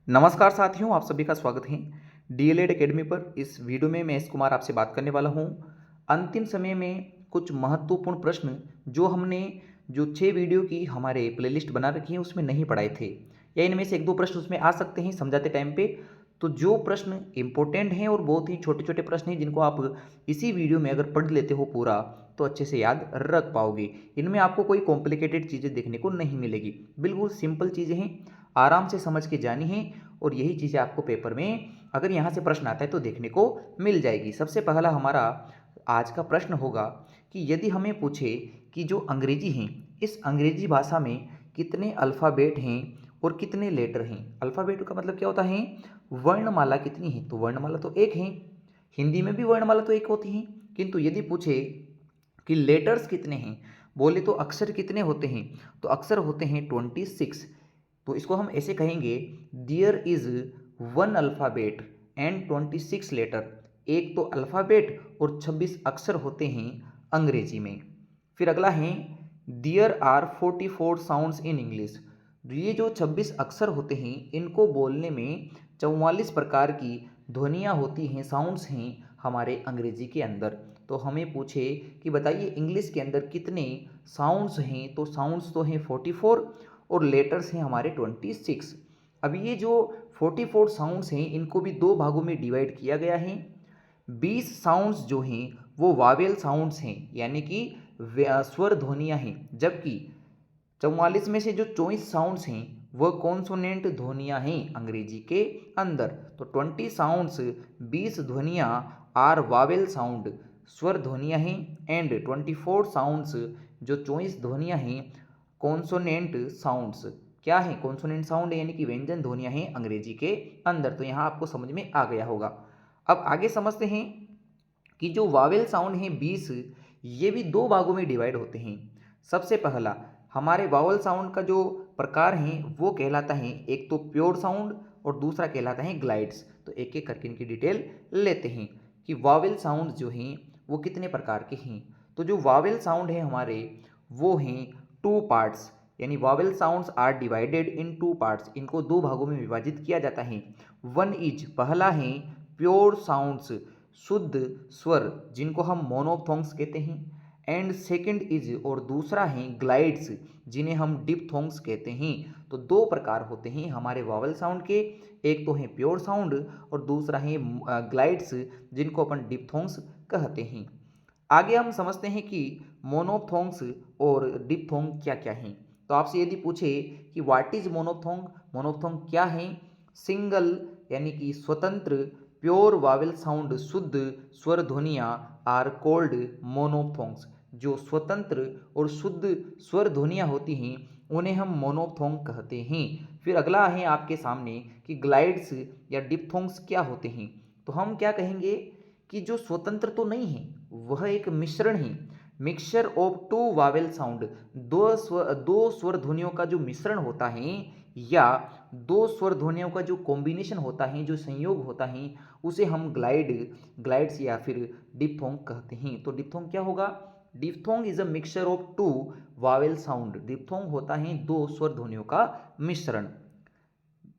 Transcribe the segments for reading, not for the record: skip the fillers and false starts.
नमस्कार साथियों, आप सभी का स्वागत है डीएलएड एकेडमी पर। इस वीडियो में मैं एस कुमार आपसे बात करने वाला हूं। अंतिम समय में कुछ महत्वपूर्ण प्रश्न जो हमने जो 6 वीडियो की हमारे प्लेलिस्ट बना रखी है उसमें नहीं पढ़ाए थे, या इनमें से 1-2 प्रश्न उसमें आ सकते हैं समझाते टाइम पे। तो जो प्रश्न इंपॉर्टेंट हैं और बहुत ही छोटे-छोटे प्रश्न हैं जिनको आप इसी वीडियो में अगर पढ़ लेते हो पूरा तो अच्छे से याद रख पाओगे। इनमें आपको कोई कॉम्प्लिकेटेड चीज़ें देखने को नहीं मिलेगी, बिल्कुल सिंपल चीज़ें हैं, आराम से समझ के जानी है और यही चीज़ें आपको पेपर में अगर यहाँ से प्रश्न आता है तो देखने को मिल जाएगी। सबसे पहला हमारा आज का प्रश्न होगा कि यदि हमें पूछे कि जो अंग्रेजी हैं, इस अंग्रेजी भाषा में कितने अल्फ़ाबेट हैं और कितने लेटर हैं। अल्फ़ाबेट का मतलब क्या होता है, वर्णमाला कितनी है, तो वर्णमाला तो एक है। हिंदी में भी वर्णमाला तो एक होती है, किंतु यदि पूछे कि लेटर्स कितने हैं, बोले तो अक्षर कितने होते हैं, तो अक्षर होते हैं 26। तो इसको हम ऐसे कहेंगे, there is one alphabet and 26 letter. एक तो अल्फ़ाबेट और 26 अक्षर होते हैं अंग्रेजी में। फिर अगला है, there are 44 sounds in English. ये जो 26 अक्षर होते हैं इनको बोलने में 44 प्रकार की ध्वनियाँ होती हैं, साउंड्स हैं हमारे अंग्रेजी के अंदर। तो हमें पूछे कि बताइए इंग्लिश के अंदर कितने साउंड्स हैं, तो साउंड्स तो हैं 44 और लेटर्स हैं हमारे 26। अब ये जो 44 साउंड्स हैं इनको भी दो भागों में डिवाइड किया गया है। 20 साउंड्स जो हैं वो वावेल साउंड्स हैं, यानी कि स्वर ध्वनियाँ हैं, जबकि 44 में से जो 24 साउंड्स हैं वह कॉन्सोनेंट ध्वनियाँ हैं अंग्रेजी के अंदर। तो 20 साउंड्स 20 ध्वनियाँ आर वावेल साउंड स्वर ध्वनियाँ हैं, एंड 24 साउंड्स जो 24 ध्वनियाँ हैं कॉन्सोनेंट साउंड्स। क्या है, कॉन्सोनेंट साउंड यानी कि व्यंजन ध्वनियाँ हैं अंग्रेजी के अंदर। तो यहाँ आपको समझ में आ गया होगा। अब आगे समझते हैं कि जो वावेल साउंड हैं 20, ये भी दो भागों में डिवाइड होते हैं। सबसे पहला हमारे वावेल साउंड का जो प्रकार हैं वो कहलाता है, एक तो प्योर साउंड और दूसरा कहलाता है ग्लाइड्स। तो एक एक करके इनकी डिटेल लेते हैं कि वावेल साउंड जो हैं वो कितने प्रकार के हैं। तो जो वावेल साउंड है हमारे वो हैं 2 पार्ट्स, यानी vowel sounds are divided in 2 parts. इनको दो भागों में विभाजित किया जाता है। वन इज, पहला है प्योर साउंड्स, शुद्ध स्वर जिनको हम मोनोफथोंग्स कहते हैं। एंड सेकंड इज, और दूसरा है ग्लाइड्स जिन्हें हम डिप्थोंग्स कहते हैं। तो दो प्रकार होते हैं हमारे वावल साउंड के, एक तो है प्योर साउंड और दूसरा है ग्लाइड्स जिनको अपन डिप्थोंग्स कहते हैं। आगे हम समझते हैं कि मोनोफथोंग्स और डिप्थोंग क्या क्या हैं। तो आपसे यदि पूछे कि व्हाट इज मोनोफथोंग, मोनोफथोंग क्या है, सिंगल यानी कि स्वतंत्र प्योर वावेल साउंड शुद्ध स्वर ध्वनियाँ आर कोल्ड मोनोफथोंग्स। जो स्वतंत्र और शुद्ध स्वर ध्वनियाँ होती हैं उन्हें हम मोनोफथोंग कहते हैं। फिर अगला है आपके सामने कि ग्लाइड्स या डिप्थोंग्स क्या होते हैं। तो हम क्या कहेंगे कि जो स्वतंत्र तो नहीं है, वह एक मिश्रण है, mixture of two vowel sound. दो स्वर ध्वनियों का जो मिश्रण होता है या दो स्वर ध्वनियों का जो कॉम्बिनेशन होता है, जो संयोग होता है, उसे हम ग्लाइड्स या फिर डिप्थोंग कहते हैं। तो डिप्थोंग क्या होगा, diphthong is a mixture of two vowel sound. Diphthong होता है दो स्वर ध्वनियों का मिश्रण।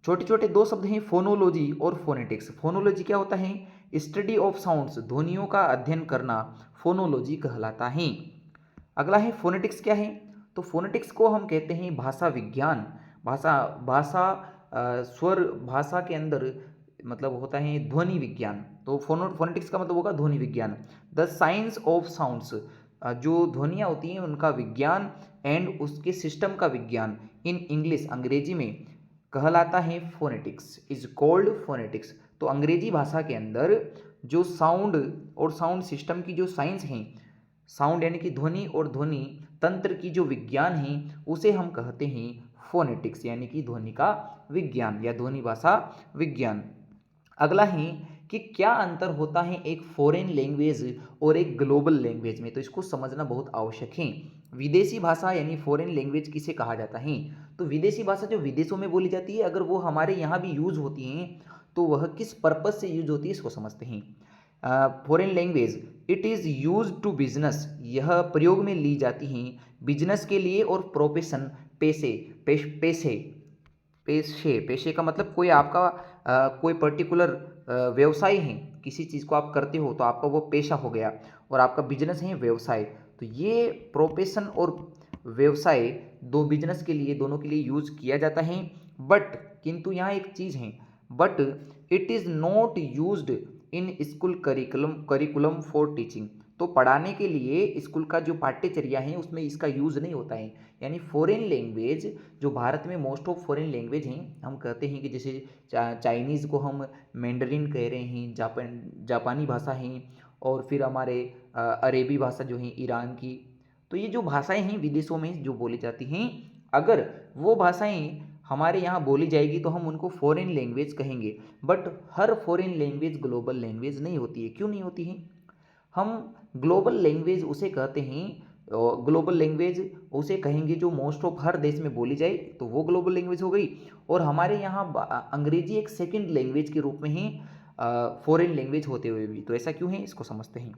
छोटे छोटे दो शब्द हैं, फोनोलॉजी और फोनेटिक्स। फोनोलॉजी क्या होता है, स्टडी ऑफ साउंड्स, ध्वनियों का अध्ययन करना फोनोलॉजी कहलाता है। अगला है फोनेटिक्स क्या है, तो फोनेटिक्स को हम कहते हैं भाषा विज्ञान। भाषा भाषा स्वर भाषा के अंदर मतलब होता है ध्वनि विज्ञान। तो फोनेटिक्स का मतलब होगा ध्वनि विज्ञान। द साइंस ऑफ साउंड्स, जो ध्वनियाँ होती हैं उनका विज्ञान, एंड उसके सिस्टम का विज्ञान इन इंग्लिश अंग्रेजी में कहलाता है फोनेटिक्स, इज कॉल्ड फोनेटिक्स। तो अंग्रेजी भाषा के अंदर जो साउंड और साउंड सिस्टम की जो साइंस हैं, साउंड यानी कि ध्वनि और ध्वनि तंत्र की जो विज्ञान है उसे हम कहते हैं फोनेटिक्स, यानी कि ध्वनि का विज्ञान या ध्वनि भाषा विज्ञान। अगला है कि क्या अंतर होता है एक फॉरेन लैंग्वेज और एक ग्लोबल लैंग्वेज में। तो इसको समझना बहुत आवश्यक है। विदेशी भाषा यानी फॉरेन लैंग्वेज किसे कहा जाता है, तो विदेशी भाषा जो विदेशों में बोली जाती है, अगर वो हमारे यहाँ भी यूज होती हैं तो वह किस पर्पज से यूज होती है इसको समझते हैं। Foreign language, it is use to business, यह प्रयोग में ली जाती हैं बिजनेस के लिए और प्रोफेशन, पेशे पेशे, पेशे का मतलब कोई आपका कोई पर्टिकुलर व्यवसाय है, किसी चीज़ को आप करते हो तो आपका वो पेशा हो गया, और आपका बिजनेस है व्यवसाय। तो ये प्रोफेशन और व्यवसाय दो बिजनेस के लिए, दोनों के लिए यूज किया जाता है। बट किंतु यहाँ एक चीज़ है, but it is not used in school curriculum curriculum for teaching. तो पढ़ाने के लिए स्कूल का जो पाठ्यचर्या है उसमें इसका यूज़ नहीं होता है। यानी फॉरेन लैंग्वेज, जो भारत में मोस्ट ऑफ फॉरेन लैंग्वेज हैं, हम कहते हैं कि जैसे चाइनीज़ को हम मैंडरिन कह रहे हैं, जापानी भाषा हैं, और फिर हमारे अरेबी भाषा जो है ईरान की। तो ये जो भाषाएं हैं विदेशों में जो बोली जाती हैं, अगर वो भाषाएं हमारे यहाँ बोली जाएगी तो हम उनको फॉरेन लैंग्वेज कहेंगे। But her foreign language global language नहीं होती है। क्यों नहीं होती है? हम ग्लोबल लैंग्वेज उसे कहते हैं, ग्लोबल लैंग्वेज उसे कहेंगे जो मोस्ट ऑफ हर देश में बोली जाए, तो वो ग्लोबल लैंग्वेज हो गई। और हमारे यहाँ अंग्रेजी एक सेकंड लैंग्वेज के रूप में ही फॉरेन लैंग्वेज होते हुए भी। तो ऐसा क्यों है, इसको समझते हैं।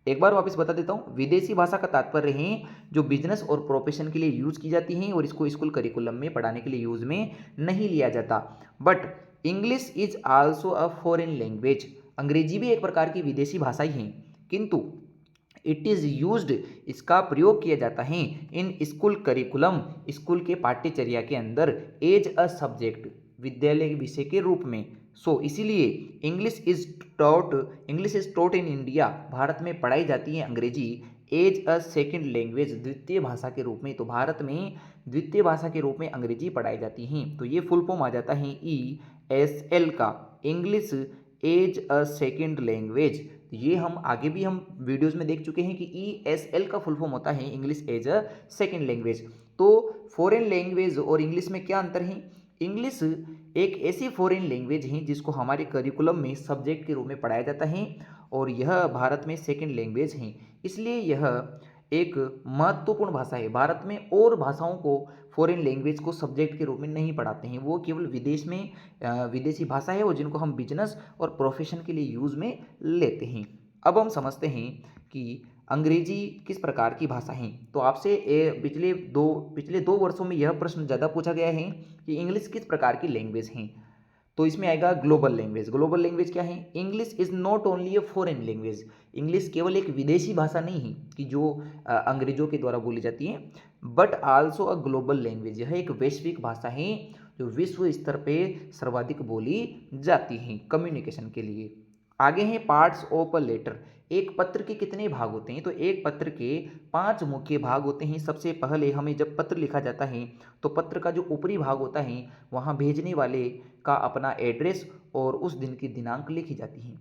एक बार वापस बता देता हूँ, विदेशी भाषा का तात्पर्य है जो बिजनेस और प्रोफेशन के लिए यूज की जाती हैं और इसको स्कूल करिकुलम में पढ़ाने के लिए यूज में नहीं लिया जाता। But English is also a foreign language. अंग्रेजी भी एक प्रकार की विदेशी भाषा ही है, किंतु इट इज़ यूज्ड, इसका प्रयोग किया जाता है इन स्कूल करिकुलम, स्कूल के पाठ्यचर्या के अंदर, एज अ सब्जेक्ट, विद्यालय के विषय के रूप में। सो इसीलिए English is taught in India, Bharat में पढ़ाई जाती है अंग्रेजी, एज अ सेकेंड लैंग्वेज, द्वितीय भाषा के रूप में। तो भारत में द्वितीय भाषा के रूप में अंग्रेजी पढ़ाई जाती है। तो ये फुल फॉर्म आ जाता है ESL का, English as a second language. ये हम आगे भी हम वीडियोस में देख चुके हैं कि ESL का फुल फॉर्म होता है English as a second language. तो फॉरेन लैंग्वेज और इंग्लिश में क्या अंतर है? इंग्लिश एक ऐसी फॉरेन लैंग्वेज है जिसको हमारे करिकुलम में सब्जेक्ट के रूप में पढ़ाया जाता है, और यह भारत में सेकेंड लैंग्वेज है, इसलिए यह एक महत्वपूर्ण भाषा है। भारत में और भाषाओं को, फॉरेन लैंग्वेज को सब्जेक्ट के रूप में नहीं पढ़ाते हैं, वो केवल विदेश में विदेशी भाषा है, और जिनको हम बिजनेस और प्रोफेशन के लिए यूज़ में लेते हैं। अब हम समझते हैं कि अंग्रेजी किस प्रकार की भाषा है। तो आपसे पिछले दो वर्षों में यह प्रश्न ज़्यादा पूछा गया है कि इंग्लिश किस प्रकार की लैंग्वेज है। तो इसमें आएगा ग्लोबल लैंग्वेज। ग्लोबल लैंग्वेज क्या है? English is not only a foreign language. English केवल एक विदेशी भाषा नहीं है कि जो अंग्रेजों के द्वारा बोली जाती है, but also a global language. यह एक वैश्विक भाषा है जो विश्व स्तर पे सर्वाधिक बोली जाती है कम्युनिकेशन के लिए। आगे हैं पार्ट्स ऑफ अ लेटर। एक पत्र के कितने भाग होते हैं? तो एक पत्र के 5 मुख्य भाग होते हैं। सबसे पहले हमें जब पत्र लिखा जाता है तो पत्र का जो ऊपरी भाग होता है वहाँ भेजने वाले का अपना एड्रेस और उस दिन की दिनांक लिखी जाती है।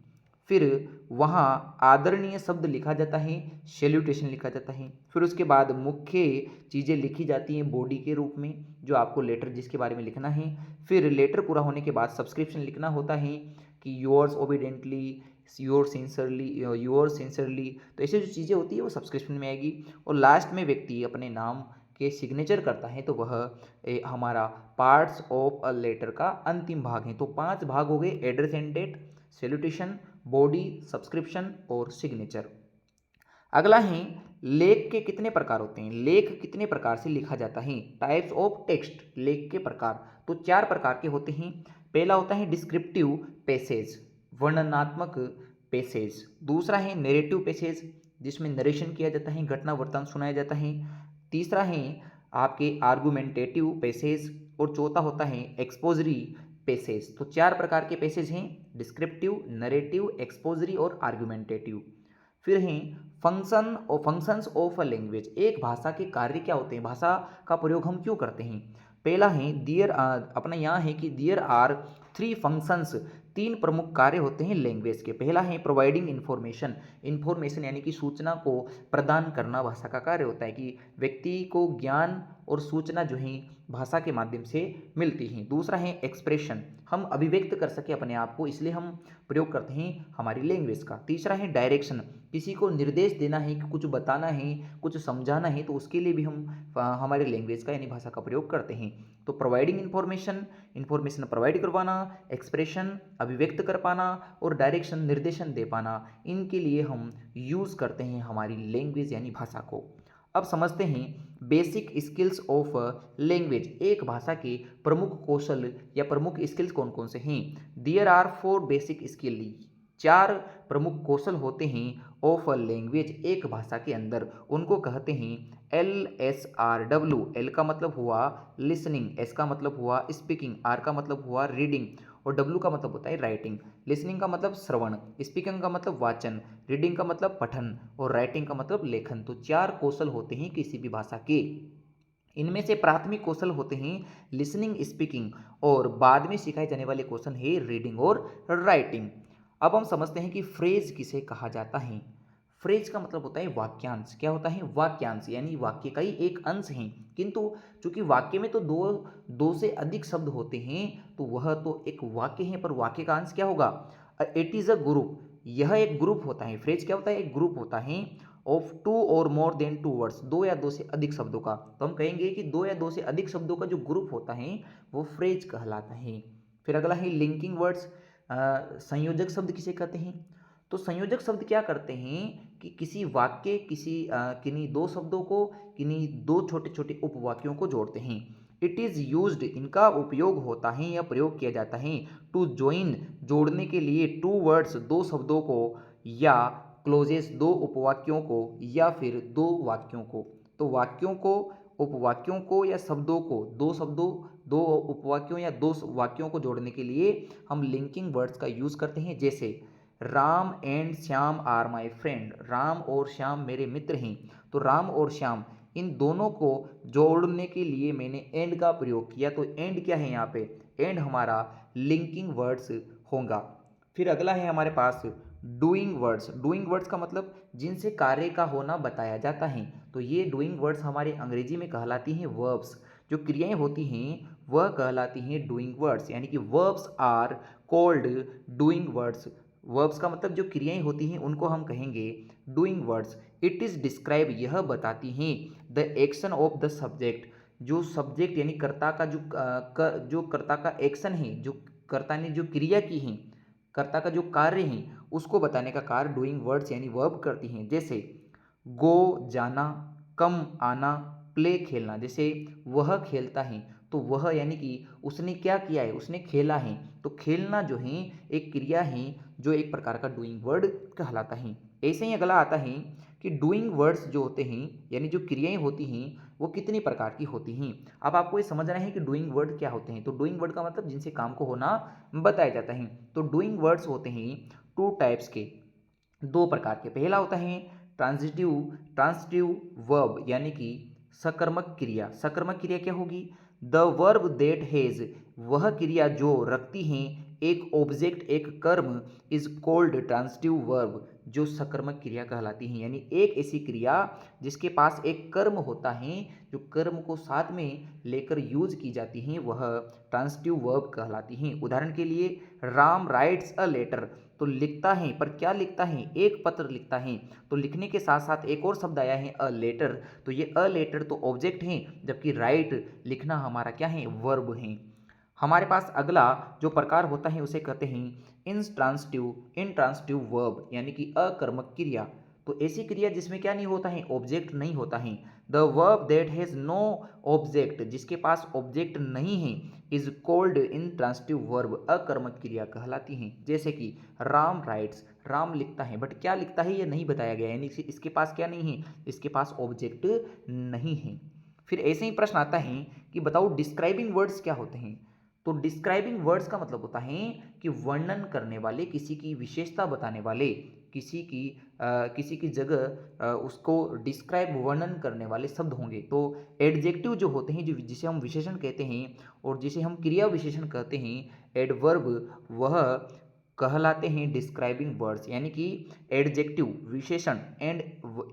फिर वहाँ आदरणीय शब्द लिखा जाता है, सैल्यूटेशन लिखा जाता है। फिर उसके बाद मुख्य चीज़ें लिखी जाती हैं बॉडी के रूप में, जो आपको लेटर जिसके बारे में लिखना है। फिर लेटर पूरा होने के बाद सब्सक्रिप्शन लिखना होता है कि योर्स ओबिडेंटली, योर सिंसियरली। तो ऐसी जो चीज़ें होती है वो सब्सक्रिप्शन में आएगी। और लास्ट में व्यक्ति अपने नाम के सिग्नेचर करता है, तो वह हमारा पार्ट्स ऑफ अ लेटर का अंतिम भाग है। तो 5 भाग हो गए, address and date, salutation, body, subscription और सिग्नेचर। अगला है लेख के कितने प्रकार होते हैं। लेख कितने प्रकार से लिखा जाता है? टाइप्स ऑफ टेक्स्ट, लेख के प्रकार। तो 4 प्रकार के होते हैं। पहला होता है डिस्क्रिप्टिव पैसेज, वर्णनात्मक पैसेज। दूसरा है नैरेटिव पैसेज, जिसमें नरेशन किया जाता है, घटना वृत्तांत सुनाया जाता है। तीसरा है आपके आर्गुमेंटेटिव पैसेज, और चौथा होता है एक्सपोजरी पैसेज। तो 4 प्रकार के पैसेज हैं, डिस्क्रिप्टिव, नरेटिव, एक्सपोजरी और आर्गुमेंटेटिव। फिर हैं फंक्शंस ऑफ अ लैंग्वेज। एक भाषा के कार्य क्या होते हैं, भाषा का प्रयोग हम क्यों करते हैं। पहला है अपना यहाँ है कि देयर आर 3 फंक्शंस, 3 प्रमुख कार्य होते हैं लैंग्वेज के। पहला है प्रोवाइडिंग इन्फॉर्मेशन यानी कि सूचना को प्रदान करना भाषा का कार्य होता है, कि व्यक्ति को ज्ञान और सूचना जो है भाषा के माध्यम से मिलती हैं। दूसरा है एक्सप्रेशन, हम अभिव्यक्त कर सके अपने आप को, इसलिए हम प्रयोग करते हैं हमारी लैंग्वेज का। तीसरा है डायरेक्शन, किसी को निर्देश देना है, कि कुछ बताना है, कुछ समझाना है, तो उसके लिए भी हम हमारे लैंग्वेज का यानी भाषा का प्रयोग करते हैं। तो प्रोवाइडिंग इन्फॉर्मेशन प्रोवाइड करवाना, एक्सप्रेशन अभिव्यक्त कर पाना, और डायरेक्शन निर्देशन दे पाना, इनके लिए हम यूज़ करते हैं हमारी लैंग्वेज यानी भाषा को। अब समझते हैं बेसिक स्किल्स ऑफ लैंग्वेज। एक भाषा के प्रमुख कौशल या प्रमुख स्किल्स कौन कौन से हैं। देयर आर 4 बेसिक स्किल, 4 प्रमुख कौशल होते हैं ऑफ अ लैंग्वेज, एक भाषा के अंदर। उनको कहते हैं LSRW। एल का मतलब हुआ लिसनिंग, एस का मतलब हुआ स्पीकिंग, आर का मतलब हुआ रीडिंग और डब्ल्यू का मतलब होता है राइटिंग। लिसनिंग का मतलब श्रवण, स्पीकिंग का मतलब वाचन, रीडिंग का मतलब पठन और राइटिंग का मतलब लेखन। तो 4 कौशल होते हैं किसी भी भाषा के। इनमें से प्राथमिक कौशल होते हैं लिसनिंग, स्पीकिंग और बाद में सिखाए जाने वाले कौशल है रीडिंग और राइटिंग। अब हम समझते हैं कि फ्रेज किसे कहा जाता है। फ्रेज का मतलब होता है वाक्यांश। क्या होता है? वाक्यांश, यानी वाक्य का ही एक अंश है। किंतु चूंकि वाक्य में तो दो से अधिक शब्द होते हैं तो वह तो एक वाक्य है, पर वाक्य का अंश क्या होगा? It is a group. यह एक ग्रुप होता है। फ्रेज क्या होता है? एक ग्रुप होता है ऑफ 2 और मोर देन 2 वर्ड्स, 2 या 2 से अधिक शब्दों का। तो हम कहेंगे कि 2 या 2 से अधिक शब्दों का जो ग्रुप होता है वो फ्रेज कहलाता है। फिर अगला है लिंकिंग वर्ड्स। संयोजक शब्द किसे कहते हैं? तो संयोजक शब्द क्या करते हैं कि किसी वाक्य, किन्हीं 2 शब्दों को किन्हीं 2 छोटे छोटे उपवाक्यों को जोड़ते हैं। इट इज़ यूज्ड, इनका उपयोग होता है या प्रयोग किया जाता है टू ज्वाइन, जोड़ने के लिए, 2 वर्ड्स, 2 शब्दों को, या क्लोजेस, 2 उपवाक्यों को, या फिर 2 वाक्यों को। तो वाक्यों को, उपवाक्यों को या शब्दों को, 2 शब्दों, 2 उपवाक्यों या 2 वाक्यों को जोड़ने के लिए हम लिंकिंग वर्ड्स का यूज करते हैं। जैसे Ram and Shyam are my friend, Ram और श्याम मेरे मित्र हैं। तो राम और श्याम, इन दोनों को जोड़ने के लिए मैंने एंड का प्रयोग किया। तो एंड क्या है यहाँ पे? एंड हमारा लिंकिंग वर्ड्स होगा। फिर अगला है हमारे पास डूइंग वर्ड्स। डूइंग वर्ड्स का मतलब जिनसे कार्य का होना बताया जाता है। तो ये डूइंग वर्ड्स हमारे अंग्रेजी में कहलाती हैं वर्ब्स। जो क्रियाएं होती हैं वह कहलाती हैं डूइंग वर्ड्स, यानी कि verbs are called doing words. Verbs का मतलब जो क्रियाएं होती हैं उनको हम कहेंगे doing words. It is describe, यह बताती हैं the action of the subject, जो सब्जेक्ट यानी कर्ता का जो कर्ता का एक्शन है, जो कर्ता ने जो क्रिया की है, कर्ता का जो कार्य है उसको बताने का कार्य डूइंग वर्ड्स यानी वर्ब करती हैं। जैसे गो जाना, कम आना, प्ले खेलना। जैसे वह खेलता है तो वह यानी कि उसने क्या किया है? उसने खेला है। तो खेलना जो है एक क्रिया है जो एक प्रकार का डूइंग वर्ड कहलाता है। ऐसे ही अगला आता है कि डूइंग वर्ड्स जो होते हैं यानी जो क्रियाएं होती हैं वो कितनी प्रकार की होती हैं। अब आपको ये समझना है कि डूइंग वर्ड क्या होते हैं। तो डूइंग वर्ड का मतलब जिनसे काम को होना बताया जाता है। तो डूइंग वर्ड्स होते हैं 2 टाइप्स के, 2 प्रकार के। पहला होता है ट्रांजिटिव ट्रांजिटिव वर्ब, यानी कि सकर्मक क्रिया। सकर्मक क्रिया क्या होगी? द वर्ब दैट हैज, वह क्रिया जो रखती हैं एक ऑब्जेक्ट, एक कर्म, इज कॉल्ड ट्रांजिटिव वर्ब, जो सकर्मक क्रिया कहलाती हैं। यानी एक ऐसी क्रिया जिसके पास एक कर्म होता है, जो कर्म को साथ में लेकर यूज की जाती हैं, वह ट्रांजिटिव वर्ब कहलाती हैं। उदाहरण के लिए राम राइट्स अ लेटर, तो लिखता है, पर क्या लिखता है? एक पत्र लिखता है। तो लिखने के साथ साथ एक और शब्द आया है अ लेटर। तो ये अ लेटर तो ऑब्जेक्ट है, जबकि राइट लिखना हमारा क्या है? वर्ब है। हमारे पास अगला जो प्रकार होता है उसे कहते हैं इंट्रांसिटिव वर्ब, यानी कि अकर्मक क्रिया। तो ऐसी क्रिया जिसमें क्या नहीं होता है? ऑब्जेक्ट नहीं होता है। The verb that has no object, जिसके पास ऑब्जेक्ट नहीं है, इज कॉल्ड इंट्रांसिटिव वर्ब, अकर्मक क्रिया कहलाती हैं। जैसे कि राम राइट्स, राम लिखता है, बट क्या लिखता है ये नहीं बताया गया, यानी इसके पास क्या नहीं है? इसके पास ऑब्जेक्ट नहीं है। फिर ऐसे ही प्रश्न आता है कि बताओ डिस्क्राइबिंग वर्ड्स क्या होते हैं। तो डिस्क्राइबिंग वर्ड्स का मतलब होता है कि वर्णन करने वाले, किसी की विशेषता बताने वाले, किसी की जगह उसको डिस्क्राइब, वर्णन करने वाले शब्द होंगे। तो एडजेक्टिव जो होते हैं, जो जिसे हम विशेषण कहते हैं और जिसे हम क्रिया विशेषण कहते हैं, एडवर्ब, वह कहलाते हैं डिस्क्राइबिंग वर्ड्स। यानी कि एडजेक्टिव विशेषण एंड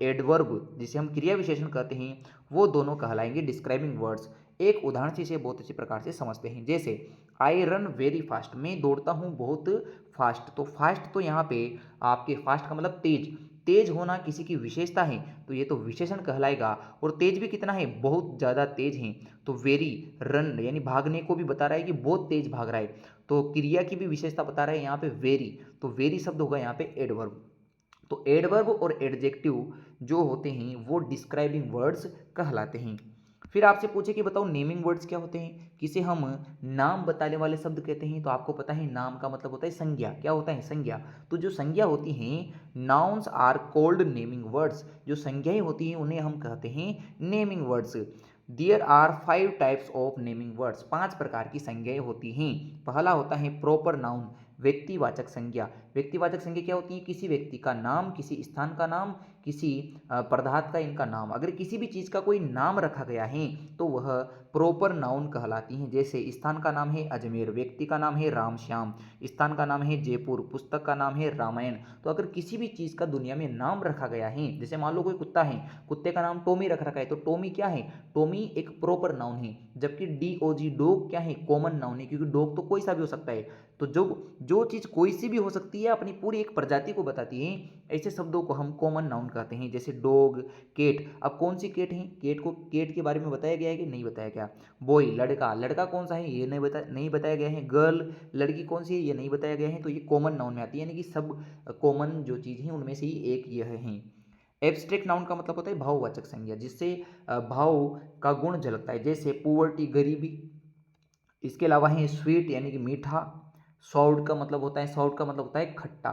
एडवर्ब जिसे हम क्रिया विशेषण कहते हैं, वो दोनों कहलाएंगे डिस्क्राइबिंग वर्ड्स। एक उदाहरण से इसे बहुत अच्छे प्रकार से समझते हैं। जैसे आई रन वेरी फास्ट, मैं दौड़ता हूँ बहुत फास्ट। तो फास्ट तो यहाँ पे आपके फास्ट का मतलब तेज, तेज होना किसी की विशेषता है, तो ये तो विशेषण कहलाएगा। और तेज भी कितना है? बहुत ज़्यादा तेज है। तो वेरी, रन यानी भागने को भी बता रहा है कि बहुत तेज भाग रहा है। तो क्रिया की भी विशेषता बता रहा है यहाँ पे वेरी, तो वेरी शब्द होगा यहाँ पे एडवर्ब। तो एडवर्ब और एडजेक्टिव जो होते हैं वो डिस्क्राइबिंग वर्ड्स कहलाते हैं। फिर आपसे पूछे कि बताओ नेमिंग वर्ड्स क्या होते हैं, किसे हम नाम बताने वाले शब्द कहते हैं। तो आपको पता है नाम का मतलब होता है संज्ञा। क्या होता है? संज्ञा। तो जो संज्ञा होती हैं, nouns are called naming words, जो संज्ञाएं होती हैं उन्हें हम कहते हैं naming words. There are 5 types of naming words, 5 प्रकार की संज्ञाएं होती हैं। पहला होता है प्रॉपर नाउन, व्यक्तिवाचक संज्ञा। व्यक्तिवाचक संज्ञा क्या होती है? किसी व्यक्ति का नाम, किसी स्थान का नाम, किसी पदार्थ का इनका नाम। अगर किसी भी चीज़ का कोई नाम रखा गया है तो वह प्रॉपर नाउन कहलाती हैं। जैसे स्थान का नाम है अजमेर, व्यक्ति का नाम है राम श्याम, स्थान का नाम है जयपुर, पुस्तक का नाम है रामायण। तो अगर किसी भी चीज़ का दुनिया में नाम रखा गया है, जैसे मान लो कोई कुत्ता है, कुत्ते का नाम टॉमी रख रखा है, तो टॉमी क्या है? टॉमी एक प्रॉपर नाउन है। जबकि डीओजी डॉग क्या है? कॉमन नाउन है, क्योंकि डॉग तो कोई सा भी हो सकता है। तो जो चीज़ कोई सी भी हो सकती है, अपनी पूरी एक प्रजाति को बताती है, ऐसे शब्दों को हम कॉमन नाउन कहते हैं। जैसे डॉग, केट। अब कौन सी केट है? केट के बारे में बताया गया है कि नहीं बताया गया? बॉय लड़का, लड़का कौन सा है ये नहीं बताया गया है। गर्ल लड़की कौन सी है ये नहीं बताया गया है। तो ये कॉमन नाउन में आती है, यानी कि सब कॉमन जो चीज़ है उनमें से ही एक यह है। एब्स्ट्रैक्ट नाउन का मतलब होता है भाववाचक संज्ञा, जिससे भाव का गुण झलकता है। जैसे पुअर्टी गरीबी। इसके अलावा है स्वीट यानी कि मीठा। सॉर्ड का मतलब होता है, सॉर्ड का मतलब होता है खट्टा।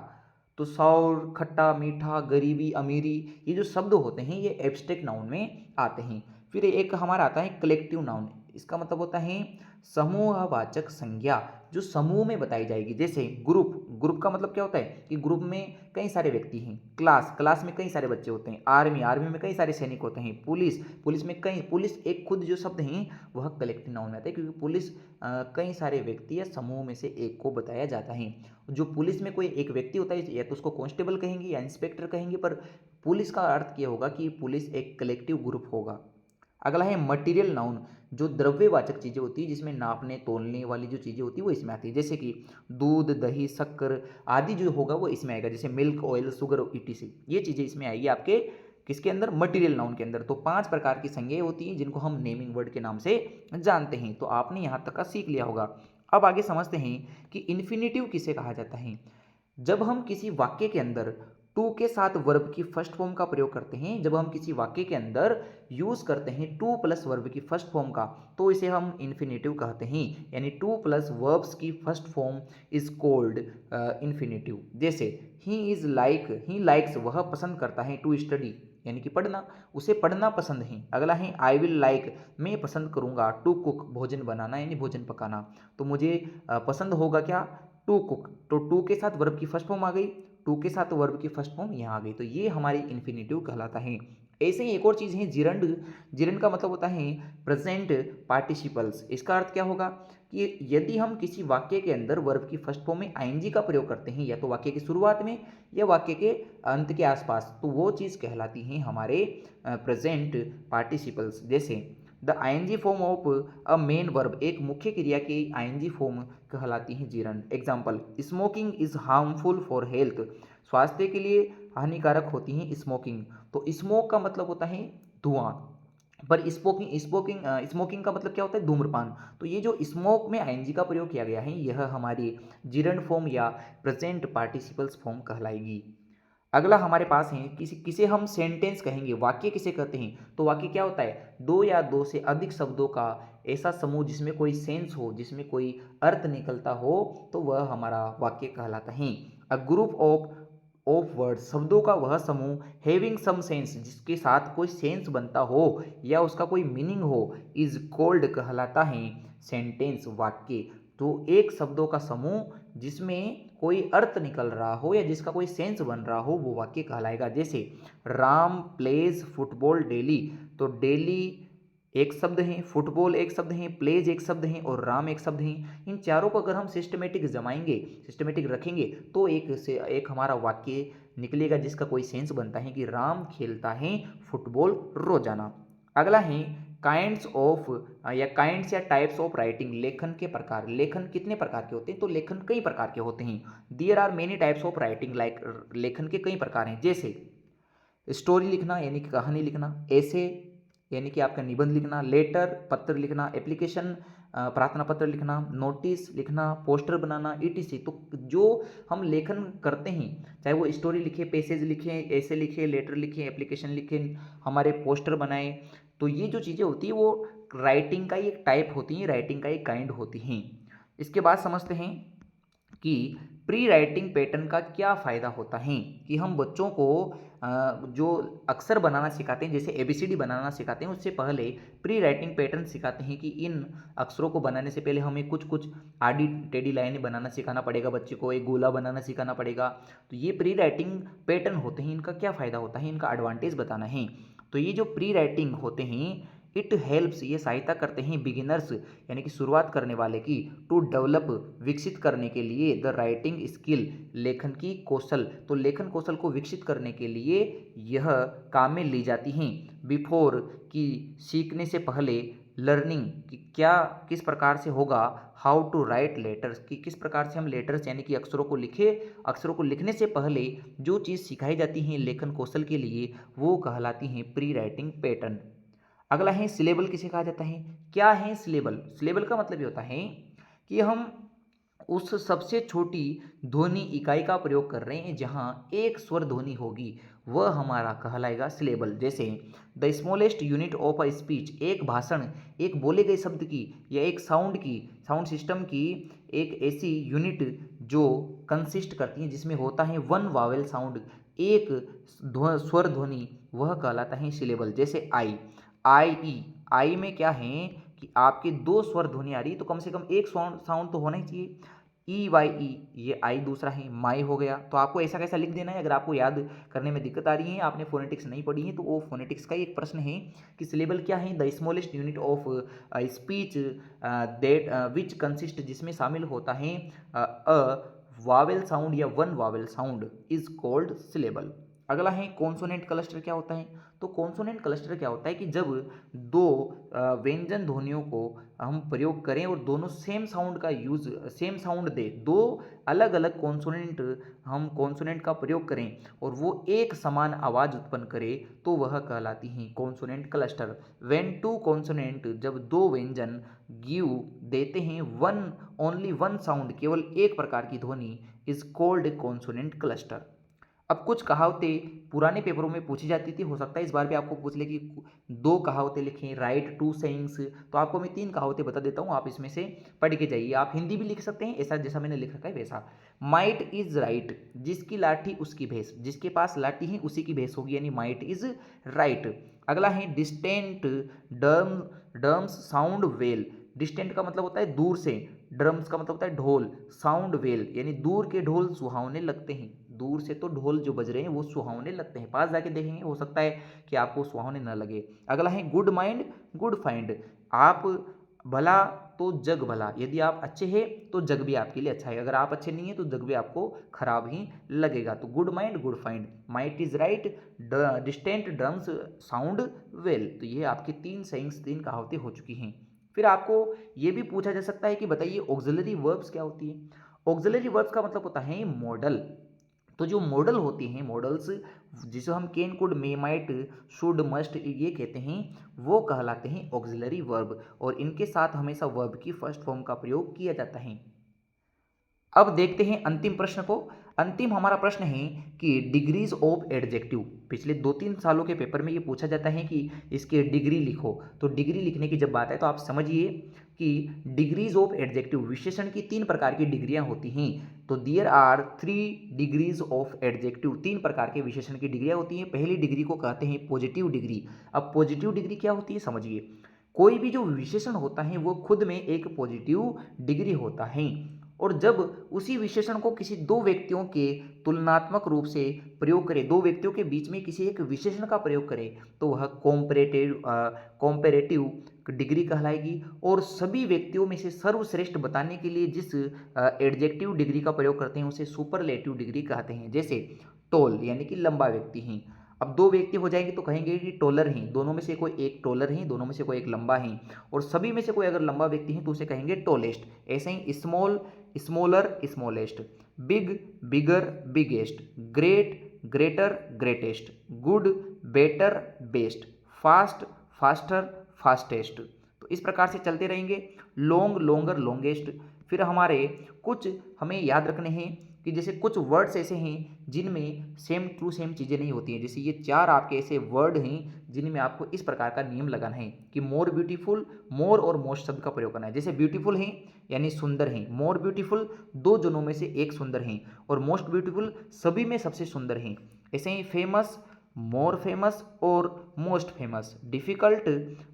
तो सॉर, खट्टा, मीठा, गरीबी, अमीरी, ये जो शब्द होते हैं ये एब्स्ट्रैक्ट नाउन में आते हैं। फिर एक हमारा आता है कलेक्टिव नाउन। इसका मतलब होता है समूहवाचक संज्ञा, जो समूह में बताई जाएगी। जैसे ग्रुप, ग्रुप का मतलब क्या होता है कि ग्रुप में कई सारे व्यक्ति हैं। क्लास, क्लास में कई सारे बच्चे होते हैं। आर्मी, आर्मी में कई सारे सैनिक होते हैं। पुलिस, पुलिस में कई, पुलिस एक खुद जो शब्द हैं वह कलेक्टिव नाउन में आता है, क्योंकि पुलिस कई सारे व्यक्ति या समूह में से एक को बताया जाता है। जो पुलिस में कोई एक व्यक्ति होता है या तो उसको कांस्टेबल कहेंगे या इंस्पेक्टर कहेंगे, पर पुलिस का अर्थ क्या होगा कि पुलिस एक कलेक्टिव ग्रुप होगा। अगला है मटेरियल नाउन, जो द्रव्यवाचक चीज़ें होती है, जिसमें नापने तोलने वाली जो चीज़ें होती है वो इसमें आती है। जैसे कि दूध, दही, शक्कर आदि जो होगा वो इसमें आएगा। जैसे मिल्क, ऑयल, शुगर, ईटीसी, ये चीज़ें इसमें आएगी आपके किसके अंदर? मटेरियल नाउन के अंदर। तो 5 प्रकार की संज्ञाएं होती हैं जिनको हम नेमिंग वर्ड के नाम से जानते हैं। तो आपने यहाँ तक का सीख लिया होगा। अब आगे समझते हैं कि इन्फिनेटिव किसे कहा जाता है। जब हम किसी वाक्य के अंदर टू के साथ वर्ब की फर्स्ट फॉर्म का प्रयोग करते हैं, जब हम किसी वाक्य के अंदर यूज करते हैं टू प्लस वर्ब की फर्स्ट फॉर्म का, तो इसे हम इन्फिनेटिव कहते हैं। यानी टू प्लस वर्ब्स की first form is called infinitive. जैसे he is like, he likes, वह पसंद करता है, टू स्टडी यानी कि पढ़ना, उसे पढ़ना पसंद है। अगला है आई विल लाइक, मैं पसंद करूंगा, टू कुक, भोजन बनाना यानी भोजन पकाना। तो मुझे पसंद होगा क्या? To cook. तो टू के साथ वर्ब की फर्स्ट फॉर्म आ गई, टू के साथ वर्ब की फर्स्ट फॉर्म यहाँ आ गई। तो ये हमारी इन्फिनेटिव कहलाता है। ऐसे ही एक और चीज़ है जिरंड। जिरंड का मतलब होता है प्रेजेंट पार्टिसिपल्स। इसका अर्थ क्या होगा कि यदि हम किसी वाक्य के अंदर वर्ब की फर्स्ट फॉर्म में आईएनजी का प्रयोग करते हैं, या तो वाक्य की शुरुआत में या वाक्य के अंत के आसपास, तो वो चीज़ कहलाती है हमारे प्रेजेंट पार्टिसिपल्स। जैसे the ING form of a main verb, एक मुख्य क्रिया की आईएनजी फॉर्म कहलाती है gerund. Example, smoking is harmful for health, स्वास्थ्य के लिए हानिकारक होती है स्मोकिंग। तो स्मोक का मतलब होता है धुआं, पर स्मोकिंग का मतलब क्या होता है? धूम्रपान। तो ये जो स्मोक में आईएनजी का प्रयोग किया गया है यह हमारी जिरंड फॉर्म या प्रेजेंट पार्टिसिपल्स फॉर्म कहलाएगी। अगला हमारे पास है किसे हम सेंटेंस कहेंगे। वाक्य किसे कहते हैं? तो वाक्य क्या होता है? दो या दो से अधिक शब्दों का ऐसा समूह जिसमें कोई सेंस हो, जिसमें कोई अर्थ निकलता हो, तो वह हमारा वाक्य कहलाता है। अ ग्रुप ऑफ वर्ड, शब्दों का वह समूह, हैविंग सम सेंस, जिसके साथ कोई सेंस बनता हो या उसका कोई मीनिंग हो, इज कॉल्ड कहलाता है सेंटेंस, वाक्य। तो एक शब्दों का समूह जिसमें कोई अर्थ निकल रहा हो या जिसका कोई सेंस बन रहा हो वो वाक्य कहलाएगा। जैसे राम प्लेज फुटबॉल डेली। तो डेली एक शब्द है, फुटबॉल एक शब्द है, प्लेज एक शब्द है और राम एक शब्द है। इन चारों को अगर हम सिस्टमेटिक जमाएंगे, सिस्टमेटिक रखेंगे, तो एक हमारा वाक्य निकलेगा जिसका कोई सेंस बनता है कि राम खेलता है फुटबॉल रोजाना। अगला है काइंड्स ऑफ या काइंड्स या टाइप्स ऑफ राइटिंग, लेखन के प्रकार। लेखन कितने प्रकार के होते हैं? तो लेखन कई प्रकार के होते हैं। There are many types of writing, like लेखन के कई प्रकार हैं। जैसे स्टोरी लिखना यानी कि कहानी लिखना, ऐसे यानी कि आपका निबंध लिखना, लेटर पत्र लिखना, एप्लीकेशन प्रार्थना पत्र लिखना, नोटिस लिखना, पोस्टर बनाना, ईटीसी। तो जो हम लेखन करते हैं, चाहे वो स्टोरी लिखे, पैसेज लिखें, ऐसे लिखे, लेटर लिखें, एप्लीकेशन लिखें, हमारे पोस्टर बनाए, तो ये जो चीज़ें होती हैं वो राइटिंग का ही एक टाइप होती हैं, राइटिंग का एक काइंड होती हैं। इसके बाद समझते हैं कि प्री राइटिंग पैटर्न का क्या फ़ायदा होता है। कि हम बच्चों को जो अक्षर बनाना सिखाते हैं, जैसे एबीसीडी बनाना सिखाते हैं, उससे पहले प्री राइटिंग पैटर्न सिखाते हैं कि इन अक्षरों को बनाने से पहले हमें कुछ कुछ आडी टेढ़ी लाइनें बनाना सिखाना पड़ेगा, बच्चे को एक गोला बनाना सिखाना पड़ेगा। तो ये प्री राइटिंग पैटर्न होते हैं, इनका क्या फ़ायदा होता है, इनका एडवांटेज बताना है। तो ये जो प्री राइटिंग होते हैं, इट हेल्प्स, ये सहायता करते हैं बिगिनर्स यानी कि शुरुआत करने वाले की, टू डेवलप, विकसित करने के लिए, द राइटिंग स्किल, लेखन की कौशल। तो लेखन कौशल को विकसित करने के लिए यह काम में ली जाती हैं। बिफोर, कि सीखने से पहले, लर्निंग, कि क्या किस प्रकार से होगा, हाउ टू राइट लेटर्स, कि किस प्रकार से हम लेटर्स यानी कि अक्षरों को लिखे, अक्षरों को लिखने से पहले जो चीज़ सिखाई जाती हैं लेखन कौशल के लिए, वो कहलाती हैं प्री राइटिंग पैटर्न। अगला है सिलेबल, किसे कहा जाता है। क्या है सिलेबल? सिलेबल का मतलब ये होता है कि हम उस सबसे छोटी ध्वनि इकाई का प्रयोग कर रहे हैं जहां एक स्वर ध्वनि होगी, वह हमारा कहलाएगा सिलेबल। जैसे the smallest unit of a speech, एक भाषण, एक बोले गए शब्द की या एक साउंड की, साउंड सिस्टम की एक ऐसी यूनिट जो कंसिस्ट करती है, जिसमें होता है वन वावेल साउंड, एक स्वर ध्वनि, वह कहलाता है सिलेबल। जैसे आई, आई ई, आई में क्या है कि आपके दो स्वर ध्वनि आ रही है, तो कम से कम एक साउंड साउंड तो होना ही चाहिए। ई वाई ई, ये आई दूसरा है, माई हो गया। तो आपको ऐसा कैसा लिख देना है, अगर आपको याद करने में दिक्कत आ रही है, आपने फोनेटिक्स नहीं पढ़ी है, तो वो फोनेटिक्स का ही एक प्रश्न है कि सिलेबल क्या है। The smallest unit of speech that which consist, जिसमें शामिल होता है अ वावेल साउंड या one Wavell sound, is called syllable. अगला है कॉन्सोनेंट क्लस्टर, क्या होता है। तो कॉन्सोनेंट क्लस्टर क्या होता है कि जब दो व्यंजन ध्वनियों को हम प्रयोग करें और दोनों सेम साउंड का यूज, सेम साउंड दे, दो अलग अलग कॉन्सोनेंट, हम कॉन्सोनेंट का प्रयोग करें और वो एक समान आवाज़ उत्पन्न करे, तो वह कहलाती हैं consonant cluster. When two consonant, जब दो व्यंजन गिव देते हैं वन, ओनली वन साउंड, केवल एक प्रकार की ध्वनि, इज कॉल्ड कॉन्सोनेंट क्लस्टर। अब कुछ कहावतें पुराने पेपरों में पूछी जाती थी, हो सकता है इस बार भी आपको पूछ ले कि दो कहावतें लिखें, राइट टू सेइंग्स। तो आपको मैं तीन कहावतें बता देता हूँ, आप इसमें से पढ़ के जाइए। आप हिंदी भी लिख सकते हैं, ऐसा जैसा मैंने लिख रखा है वैसा। माइट इज राइट, जिसकी लाठी उसकी भैंस, जिसके पास लाठी है उसी की भैंस होगी, यानी माइट इज राइट। अगला है distant drums sound well, distant का मतलब होता है दूर से, ड्रम्स का मतलब होता है ढोल, साउंड वेल यानी दूर के ढोल सुहावने लगते हैं। दूर से तो ढोल जो बज रहे हैं वो सुहावने लगते हैं, पास जाके देखेंगे हो सकता है कि आपको सुहावने न लगे। अगला है गुड माइंड गुड फाइंड, आप भला तो जग भला, यदि आप अच्छे हैं तो जग भी आपके लिए अच्छा है, अगर आप अच्छे नहीं हैं तो जग भी आपको खराब ही लगेगा। तो good mind good find, might is right, distant drums sound well. तो ये आपकी तीन सेइंग्स, तीन कहावतें हो चुकी हैं। फिर आपको ये भी पूछा जा सकता है कि बताइए ऑक्सिलरी वर्ब्स क्या होती है। ऑक्सिलरी वर्ब्स का मतलब होता है मॉडल। तो जो मॉडल होती हैं, मॉडल्स, जिसे हम can could may might should must ये कहते हैं, वो कहलाते हैं ऑक्सिलरी वर्ब, और इनके साथ हमेशा वर्ब की फर्स्ट फॉर्म का प्रयोग किया जाता है। अब देखते हैं अंतिम प्रश्न को। अंतिम हमारा प्रश्न है कि डिग्रीज ऑफ एडजेक्टिव, पिछले 2-3 सालों के पेपर में ये पूछा जाता है कि इसके डिग्री लिखो। तो डिग्री लिखने की जब बात है तो आप समझिए कि डिग्रीज ऑफ एडजेक्टिव, विशेषण की 3 प्रकार की डिग्रियां होती हैं। तो there are 3 degrees of adjective, 3 प्रकार के विशेषण की डिग्रियां होती हैं। पहली डिग्री को कहते हैं पॉजिटिव डिग्री। अब पॉजिटिव डिग्री क्या होती है समझिए। कोई भी जो विशेषण होता है वो खुद में एक पॉजिटिव डिग्री होता है, और जब उसी विशेषण को किसी दो व्यक्तियों के तुलनात्मक रूप से प्रयोग करें, दो व्यक्तियों के बीच में किसी एक विशेषण का प्रयोग करें, तो वह कॉम्पेरेटिव डिग्री कहलाएगी। और सभी व्यक्तियों में से सर्वश्रेष्ठ बताने के लिए जिस एडजेक्टिव डिग्री का प्रयोग करते हैं उसे सुपरलेटिव डिग्री कहते हैं। जैसे टॉल यानी कि लंबा व्यक्ति हैं, अब दो व्यक्ति हो जाएंगे तो कहेंगे कि टॉलर हैं, दोनों में से कोई एक टॉलर है, दोनों में से कोई एक लंबा है, और सभी में से कोई अगर लंबा व्यक्ति है तो उसे कहेंगे टॉलेस्ट। ऐसे ही small smaller smallest, big bigger biggest, great greater greatest, good better best, fast faster fastest. तो इस प्रकार से चलते रहेंगे, लॉन्ग, लॉन्गर, लॉन्गेस्ट। फिर हमारे कुछ हमें याद रखने हैं कि जैसे कुछ वर्ड्स ऐसे हैं जिनमें सेम टू सेम चीज़ें नहीं होती हैं। जैसे ये 4 आपके ऐसे वर्ड हैं जिनमें आपको इस प्रकार का नियम लगाना है कि मोर ब्यूटीफुल, मोर और मोस्ट शब्द का प्रयोग करना है। जैसे ब्यूटीफुल हैं यानी सुंदर हैं, मोर ब्यूटीफुल 2 जनों में से एक सुंदर हैं, और मोस्ट ब्यूटीफुल सभी में सबसे सुंदर हैं। ऐसे ही फेमस, मोर फेमस और most famous. Difficult,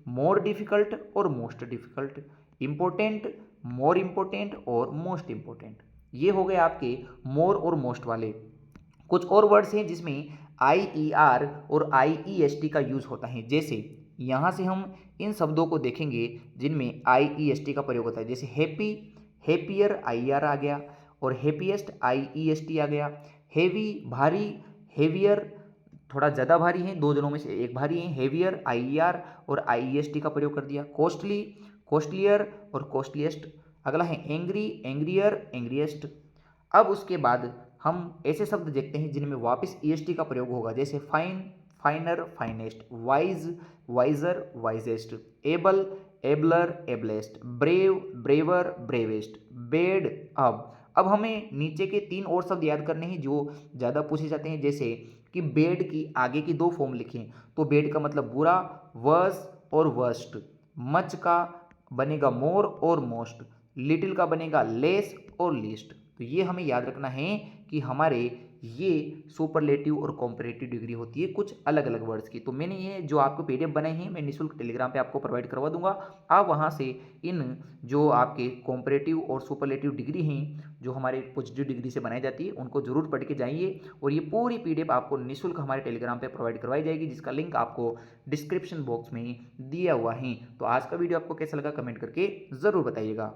more difficult और most difficult. Important, more important और मोस्ट इम्पोर्टेंट। ये हो गए आपके मोर और मोस्ट वाले। कुछ और वर्ड्स हैं जिसमें आई ई आर और आई ई एस टी का यूज़ होता है। जैसे यहाँ से हम इन शब्दों को देखेंगे जिनमें आई ई एस टी का प्रयोग होता है। जैसे हैप्पी, हैप्पियर आई आर आ गया, और हैप्पीएस्ट आई ई एस टी आ गया। हेवी, भारी, हेवियर थोड़ा ज़्यादा भारी हैं, 2 जनों में से एक भारी हैं, हेवियर आई ई आर और आई ई एस टी का प्रयोग कर दिया। कॉस्टली, कॉस्टलियर और कॉस्टलीस्ट। अगला है एंग्री, एंग्रियर, एंग्रीएस्ट। अब उसके बाद हम ऐसे शब्द देखते हैं जिनमें वापस ई एस टी का प्रयोग होगा। जैसे fine, finer, finest. Wise, wiser, wisest. Able, abler, ablest. Brave, braver, bravest. Bad. अब हमें नीचे के 3 और शब्द याद करने हैं जो ज़्यादा पूछे जाते हैं। जैसे कि बेड की आगे की 2 फॉर्म लिखें, तो बेड का मतलब बुरा, वर्स और वर्स्ट। मच का बनेगा मोर और मोस्ट। लिटिल का बनेगा लेस और लीस्ट। तो ये हमें याद रखना है कि हमारे ये सुपरलेटिव और कॉम्परेटिव डिग्री होती है कुछ अलग अलग वर्ड्स की। तो मैंने ये जो आपको पीडीएफ बनाई है मैं निःशुल्क टेलीग्राम पे आपको प्रोवाइड करवा दूंगा। आप वहाँ से इन जो आपके कॉम्परेटिव और सुपरलेटिव डिग्री हैं जो हमारे पॉजिटिव डिग्री से बनाई जाती है उनको जरूर पढ़ के जाइए, और ये पूरी पीडीएफ आपको निःशुल्क हमारे टेलीग्राम पे प्रोवाइड करवाई जाएगी, जिसका लिंक आपको डिस्क्रिप्शन बॉक्स में दिया हुआ है। तो आज का वीडियो आपको कैसा लगा कमेंट करके ज़रूर बताइएगा।